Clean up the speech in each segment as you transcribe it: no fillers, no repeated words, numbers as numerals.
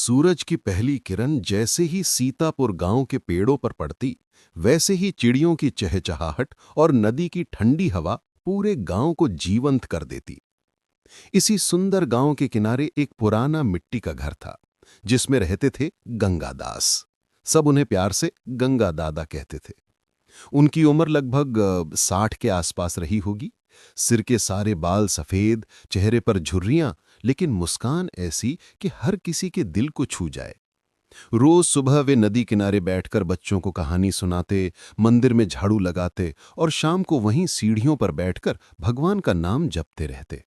सूरज की पहली किरण जैसे ही सीतापुर गांव के पेड़ों पर पड़ती, वैसे ही चिड़ियों की चहचहाहट और नदी की ठंडी हवा पूरे गांव को जीवंत कर देती। इसी सुंदर गांव के किनारे एक पुराना मिट्टी का घर था, जिसमें रहते थे गंगादास। सब उन्हें प्यार से गंगा दादा कहते थे। उनकी उम्र लगभग 60 के आसपास रही होगी। सिर के सारे बाल सफेद, चेहरे पर झुर्रियां, लेकिन मुस्कान ऐसी कि हर किसी के दिल को छू जाए। रोज सुबह वे नदी किनारे बैठकर बच्चों को कहानी सुनाते, मंदिर में झाड़ू लगाते और शाम को वहीं सीढ़ियों पर बैठकर भगवान का नाम जपते रहते।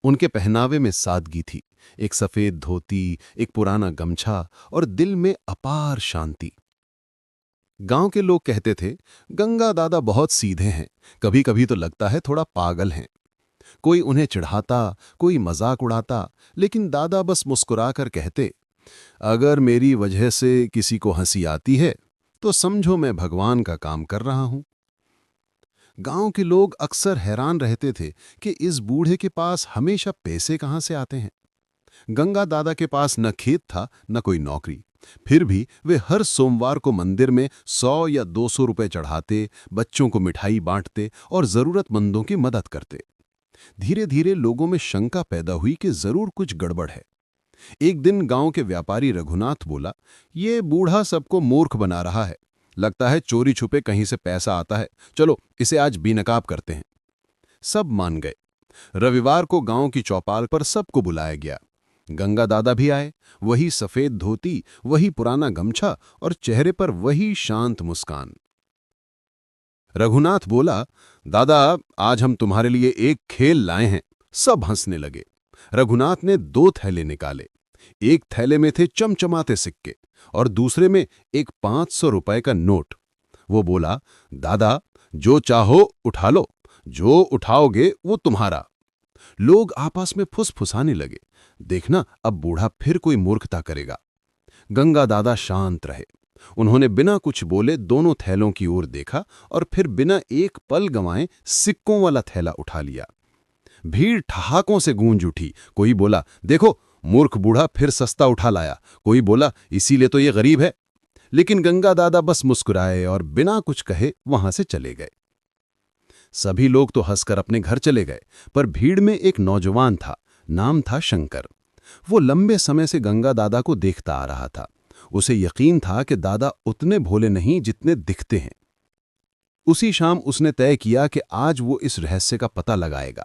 उनके पहनावे में सादगी थी, एक सफेद धोती, एक पुराना गमछा और दिल में अपार शांति। गांव के लोग कहते थे, गंगा दादा बहुत सीधे हैं, कभी कभी तो लगता है थोड़ा पागल हैं। कोई उन्हें चिढ़ाता, कोई मजाक उड़ाता, लेकिन दादा बस मुस्कुराकर कहते, अगर मेरी वजह से किसी को हंसी आती है तो समझो मैं भगवान का काम कर रहा हूं। गांव के लोग अक्सर हैरान रहते थे कि इस बूढ़े के पास हमेशा पैसे कहां से आते हैं। गंगा दादा के पास न खेत था, न कोई नौकरी। फिर भी वे हर सोमवार को मंदिर में 100 या 200 रुपए चढ़ाते, बच्चों को मिठाई बांटते और जरूरतमंदों की मदद करते। धीरे धीरे लोगों में शंका पैदा हुई कि जरूर कुछ गड़बड़ है। एक दिन गांव के व्यापारी रघुनाथ बोला, ये बूढ़ा सबको मूर्ख बना रहा है, लगता है चोरी छुपे कहीं से पैसा आता है, चलो इसे आज बेनकाब करते हैं। सब मान गए। रविवार को गांव की चौपाल पर सबको बुलाया गया। गंगा दादा भी आए, वही सफेद धोती, वही पुराना गमछा और चेहरे पर वही शांत मुस्कान। रघुनाथ बोला, दादा आज हम तुम्हारे लिए एक खेल लाए हैं। सब हंसने लगे। रघुनाथ ने 2 थैले निकाले। एक थैले में थे चमचमाते सिक्के और दूसरे में एक 500 रुपए का नोट। वो बोला, दादा जो चाहो उठा लो, जो उठाओगे वो तुम्हारा। लोग आपस में फुसफुसाने लगे, देखना अब बूढ़ा फिर कोई मूर्खता करेगा। गंगा दादा शांत रहे। उन्होंने बिना कुछ बोले दोनों थैलों की ओर देखा और फिर बिना एक पल गंवाए सिक्कों वाला थैला उठा लिया। भीड़ ठहाकों से गूंज उठी। कोई बोला, देखो मूर्ख बूढ़ा फिर सस्ता उठा लाया। कोई बोला, इसीलिए तो ये गरीब है। लेकिन गंगा दादा बस मुस्कुराए और बिना कुछ कहे वहां से चले गए। सभी लोग तो हंसकर अपने घर चले गए, पर भीड़ में एक नौजवान था, नाम था शंकर। वो लंबे समय से गंगा दादा को देखता आ रहा था। उसे यकीन था कि दादा उतने भोले नहीं जितने दिखते हैं। उसी शाम उसने तय किया कि आज वो इस रहस्य का पता लगाएगा।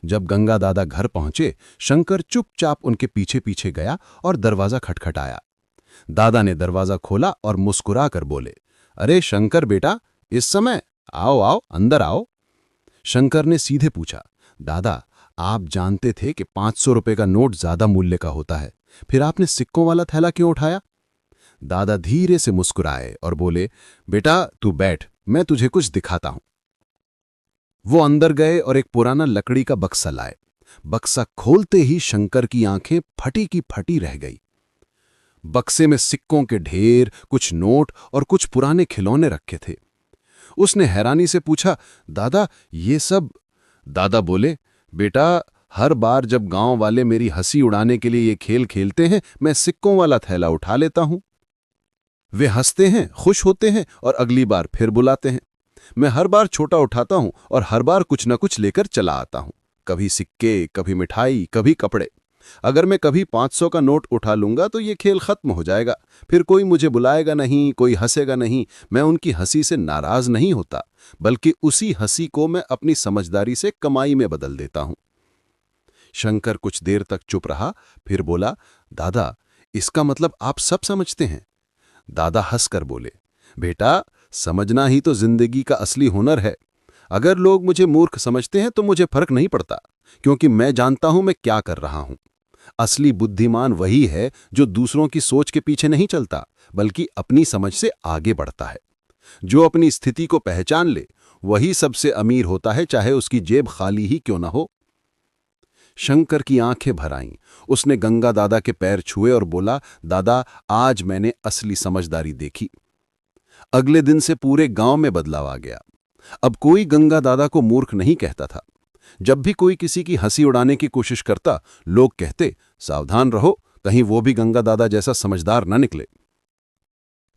जब गंगा दादा घर पहुंचे, शंकर चुपचाप उनके पीछे पीछे गया और दरवाजा खटखटाया। दादा ने दरवाजा खोला और मुस्कुरा कर बोले, अरे शंकर बेटा, इस समय? आओ आओ, अंदर आओ। शंकर ने सीधे पूछा, दादा आप जानते थे कि 500 रुपए का नोट ज्यादा मूल्य का होता है, फिर आपने सिक्कों वाला थैला क्यों उठाया? दादा धीरे से मुस्कुराए और बोले, बेटा तू बैठ, मैं तुझे कुछ दिखाता हूं। वो अंदर गए और एक पुराना लकड़ी का बक्सा लाए। बक्सा खोलते ही शंकर की आंखें फटी की फटी रह गई। बक्से में सिक्कों के ढेर, कुछ नोट और कुछ पुराने खिलौने रखे थे। उसने हैरानी से पूछा, दादा ये सब? दादा बोले, बेटा हर बार जब गांव वाले मेरी हंसी उड़ाने के लिए ये खेल खेलते हैं, मैं सिक्कों वाला थैला उठा लेता हूं। वे हंसते हैं, खुश होते हैं और अगली बार फिर बुलाते हैं। मैं हर बार छोटा उठाता हूं और हर बार कुछ न कुछ लेकर चला आता हूं, कभी सिक्के, कभी मिठाई, कभी कपड़े। अगर मैं कभी 500 का नोट उठा लूंगा तो ये खेल खत्म हो जाएगा। फिर कोई मुझे बुलाएगा नहीं, कोई हंसेगा नहीं। मैं उनकी हंसी से नाराज नहीं होता, बल्कि उसी हंसी को मैं अपनी समझदारी से कमाई में बदल देता हूं। शंकर कुछ देर तक चुप रहा, फिर बोला, दादा इसका मतलब आप सब समझते हैं? दादा हंसकर बोले, बेटा समझना ही तो जिंदगी का असली हुनर है। अगर लोग मुझे मूर्ख समझते हैं तो मुझे फर्क नहीं पड़ता, क्योंकि मैं जानता हूं मैं क्या कर रहा हूं। असली बुद्धिमान वही है जो दूसरों की सोच के पीछे नहीं चलता, बल्कि अपनी समझ से आगे बढ़ता है। जो अपनी स्थिति को पहचान ले, वही सबसे अमीर होता है, चाहे उसकी जेब खाली ही क्यों ना हो। शंकर की आंखें भर आईं। उसने गंगा दादा के पैर छुए और बोला, दादा आज मैंने असली समझदारी देखी। अगले दिन से पूरे गांव में बदलाव आ गया। अब कोई गंगा दादा को मूर्ख नहीं कहता था। जब भी कोई किसी की हंसी उड़ाने की कोशिश करता, लोग कहते, सावधान रहो, कहीं वो भी गंगा दादा जैसा समझदार न निकले।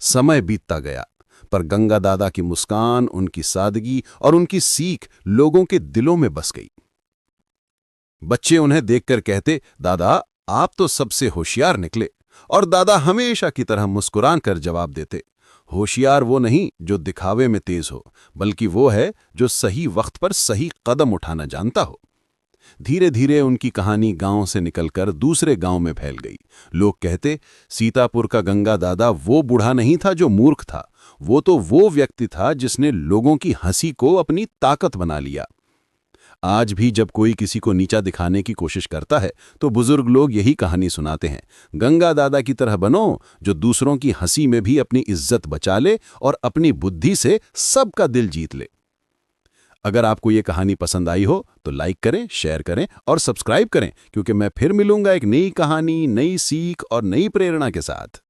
समय बीतता गया, पर गंगा दादा की मुस्कान, उनकी सादगी और उनकी सीख लोगों के दिलों में बस गई। बच्चे उन्हें देखकर कहते, दादा आप तो सबसे होशियार निकले। और दादा हमेशा की तरह मुस्कुरान कर जवाब देते, होशियार वो नहीं जो दिखावे में तेज हो, बल्कि वो है जो सही वक्त पर सही कदम उठाना जानता हो। धीरे धीरे उनकी कहानी गांव से निकलकर दूसरे गांव में फैल गई। लोग कहते, सीतापुर का गंगा दादा वो बूढ़ा नहीं था जो मूर्ख था, वो तो वो व्यक्ति था जिसने लोगों की हंसी को अपनी ताकत बना लिया। आज भी जब कोई किसी को नीचा दिखाने की कोशिश करता है तो बुजुर्ग लोग यही कहानी सुनाते हैं, गंगा दादा की तरह बनो जो दूसरों की हंसी में भी अपनी इज्जत बचा ले और अपनी बुद्धि से सबका दिल जीत ले। अगर आपको ये कहानी पसंद आई हो तो लाइक करें, शेयर करें और सब्सक्राइब करें, क्योंकि मैं फिर मिलूंगा एक नई कहानी, नई सीख और नई प्रेरणा के साथ।